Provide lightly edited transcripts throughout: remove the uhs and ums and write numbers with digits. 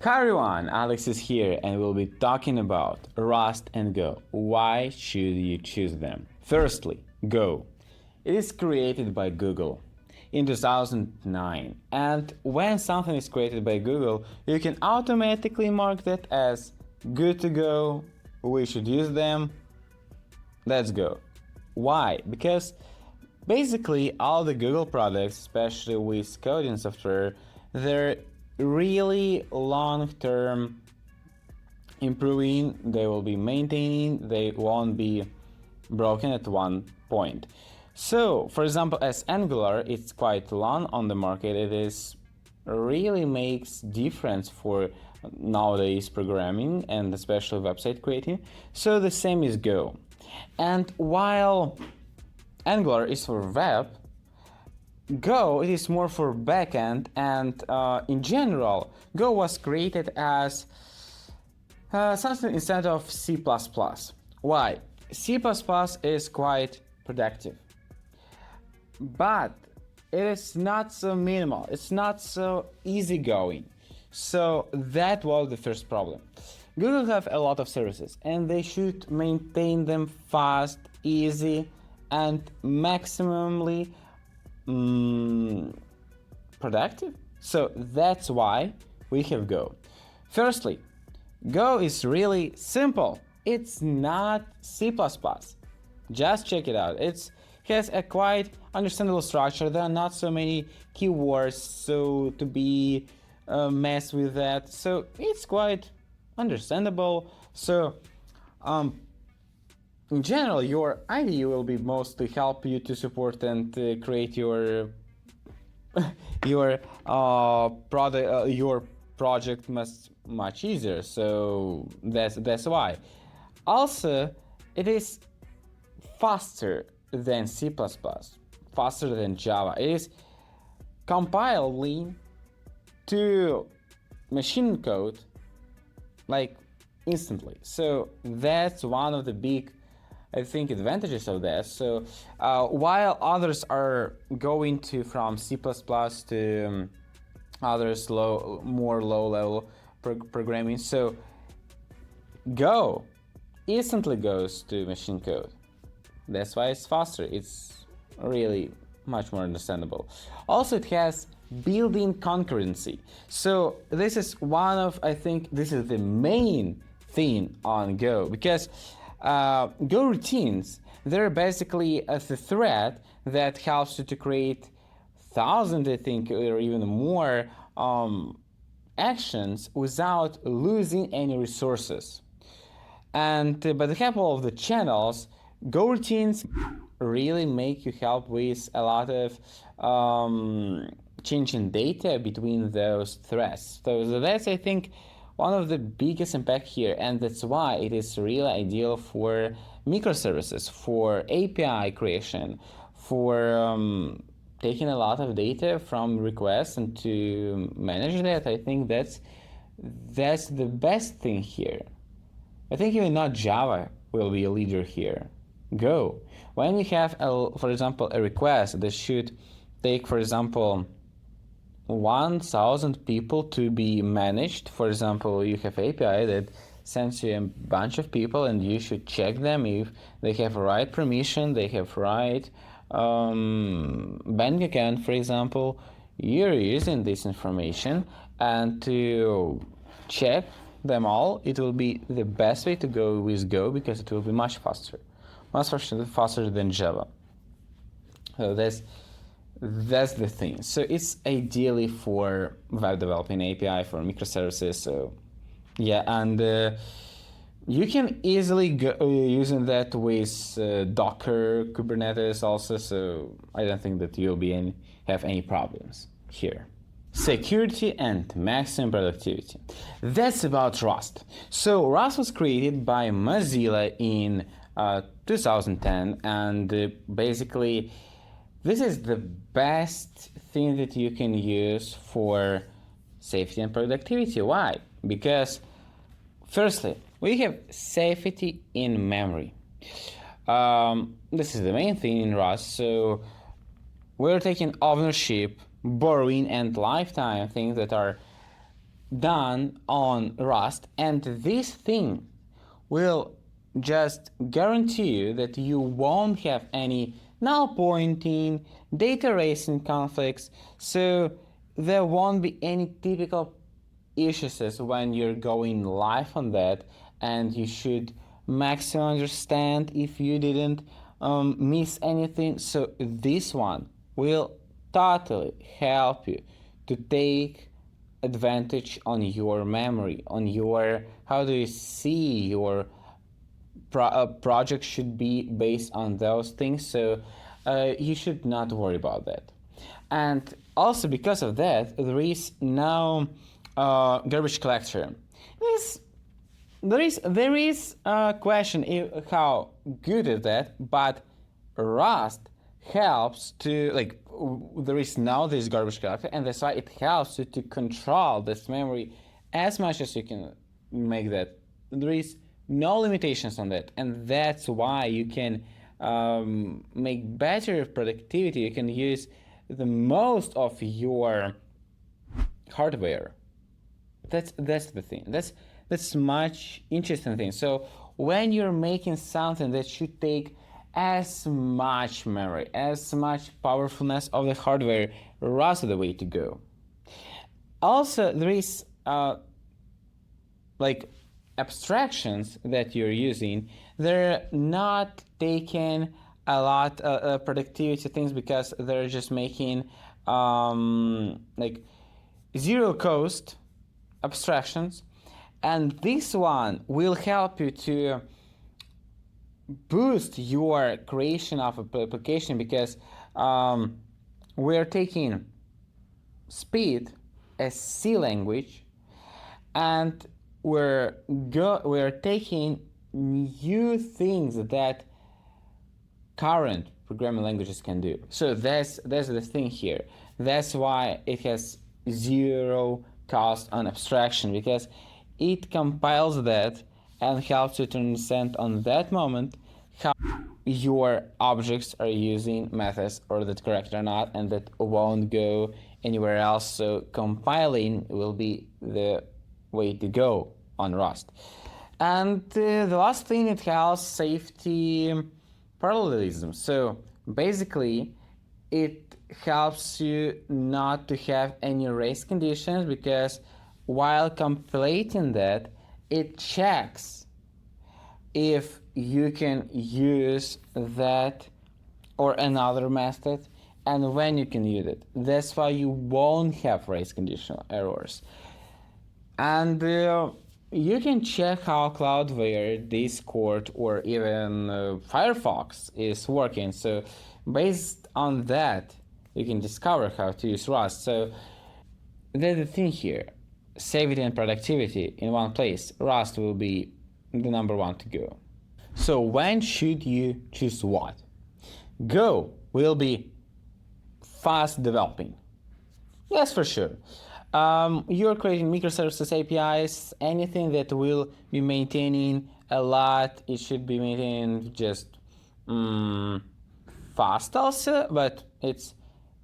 Hi everyone, Alex is here and we'll be talking about Rust and Go. Why should you choose them? Firstly, Go. It is created by Google in 2009, and when something is created by Google, you can automatically mark that as good to go, we should use them, let's go. Why? Because basically all the Google products, especially with coding software, they're really long-term improving, they will be maintaining, they won't be broken at one point. So, for example, as Angular, it's quite long on the market, it is really makes difference for nowadays programming and especially website creating. So the same is Go. And while Angular is for web, Go it is more for backend, and in general, Go was created as something instead of C++. Why? C++ is quite productive, but it is not so minimal, it's not so easygoing. So that was the first problem. Google have a lot of services and they should maintain them fast, easy, and maximally productive. So that's why we have Go. Firstly, Go is really simple. It's not C++. Just check it out. It has a quite understandable structure. There are not so many keywords, so to be mess with that. So it's quite understandable. So in general, your IDE will be mostly help you to support and create your product, your project much easier. So that's why. Also, it is faster than C++, faster than Java. It is compiling to machine code like instantly. So that's one of the big, I think, advantages of that. So while others are going to from C++ to others more low-level programming, so Go instantly goes to machine code. That's why it's faster. It's really much more understandable. Also, it has built-in concurrency. So this is one of, I think, this is the main thing on Go, because Goroutines, they're basically the thread that helps you to create thousands, I think, or even more actions without losing any resources. And by the help of the channels, Goroutines really make you help with a lot of changing data between those threads. So that's, I think, one of the biggest impact here, and that's why it is really ideal for microservices, for API creation, for taking a lot of data from requests and to manage that. I think that's the best thing here. I think even not Java will be a leader here. Go. When we have, for example, a request that should take, for example, 1,000 people to be managed. For example, you have API that sends you a bunch of people and you should check them if they have right permission, they have right bank account, for example. You're using this information, and to check them all, it will be the best way to go with Go, because it will be much faster than Java. So that's the thing. So it's ideally for web developing API, for microservices. So yeah, and you can easily go using that with Docker, Kubernetes also. So I don't think that you'll have any problems here. Security and maximum productivity. That's about Rust. So Rust was created by Mozilla in 2010, and basically this is the best thing that you can use for safety and productivity. Why? Because firstly, we have safety in memory. This is the main thing in Rust. So we're taking ownership, borrowing, and lifetime things that are done on Rust, and this thing will just guarantee you that you won't have any null pointing, data erasing conflicts, so there won't be any typical issues when you're going live on that, and you should maximum understand if you didn't miss anything. So this one will totally help you to take advantage on your memory, on your how do you see your project should be based on those things. So you should not worry about that. And also because of that, there is now garbage collector. There is a question how good is that, but Rust helps to there is now this garbage collector, and that's why it helps you to control this memory as much as you can make that. There is no limitations on that, and that's why you can make better productivity. You can use the most of your hardware. That's the thing. That's much interesting thing. So when you're making something that should take as much memory, as much powerfulness of the hardware, Rust is the way to go. Also, there is abstractions that you're using. They're not taking a lot of productivity things because they're just making zero cost abstractions, and this one will help you to boost your creation of a application because we're taking speed as C language, and we're taking new things that current programming languages can do. So that's the thing here. That's why it has zero cost on abstraction, because it compiles that and helps you to understand on that moment how your objects are using methods or that's correct or not, and that won't go anywhere else. So compiling will be the way to go on Rust. And the last thing, it has safety parallelism. So basically it helps you not to have any race conditions, because while compilating that, it checks if you can use that or another method and when you can use it. That's why you won't have race conditional errors. And you can check how Cloudflare, Discord, or even Firefox is working. So based on that, you can discover how to use Rust. So that's the thing here. Safety and productivity in one place. Rust will be the number one to go. So when should you choose what? Go will be fast developing. Yes, for sure. You're creating microservices, APIs, anything that will be maintaining a lot. It should be maintained just fast also, but it's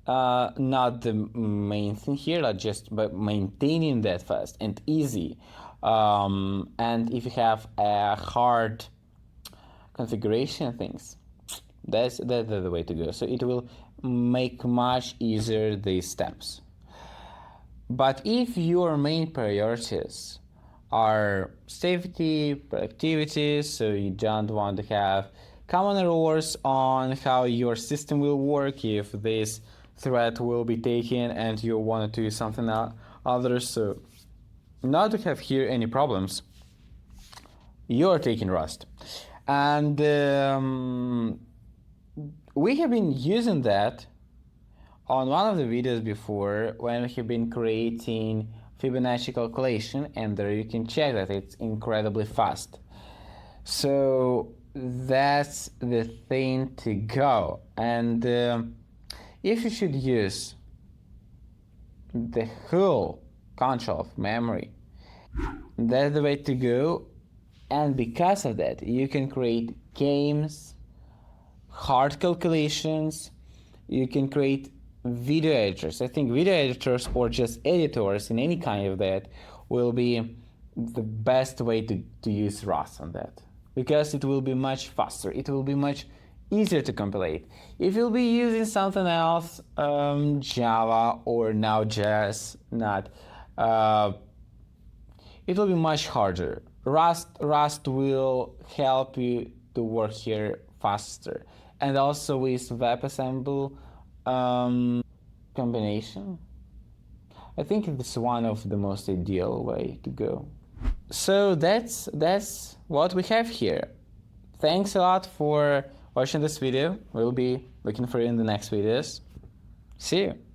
not the main thing here, just by maintaining that fast and easy. And if you have a hard configuration things, that's the way to go. So it will make much easier these steps. But if your main priorities are safety, productivity, so you don't want to have common errors on how your system will work, if this thread will be taken and you want to do something other, so not to have here any problems, you're taking Rust. And we have been using that on one of the videos before when we have been creating Fibonacci calculation, and there you can check that it's incredibly fast. So that's the thing to go. And if you should use the whole control of memory, that's the way to go. And because of that, you can create games, hard calculations, you can create video editors. I think video editors or just editors in any kind of that will be the best way to use Rust on that, because it will be much faster, it will be much easier to compile. If you'll be using something else, Java or Node.js, it will be much harder. Rust will help you to work here faster, and also with WebAssembly combination, I think it's one of the most ideal way to go. So that's what we have here. Thanks a lot for watching this video. We'll be looking for you in the next videos. See you.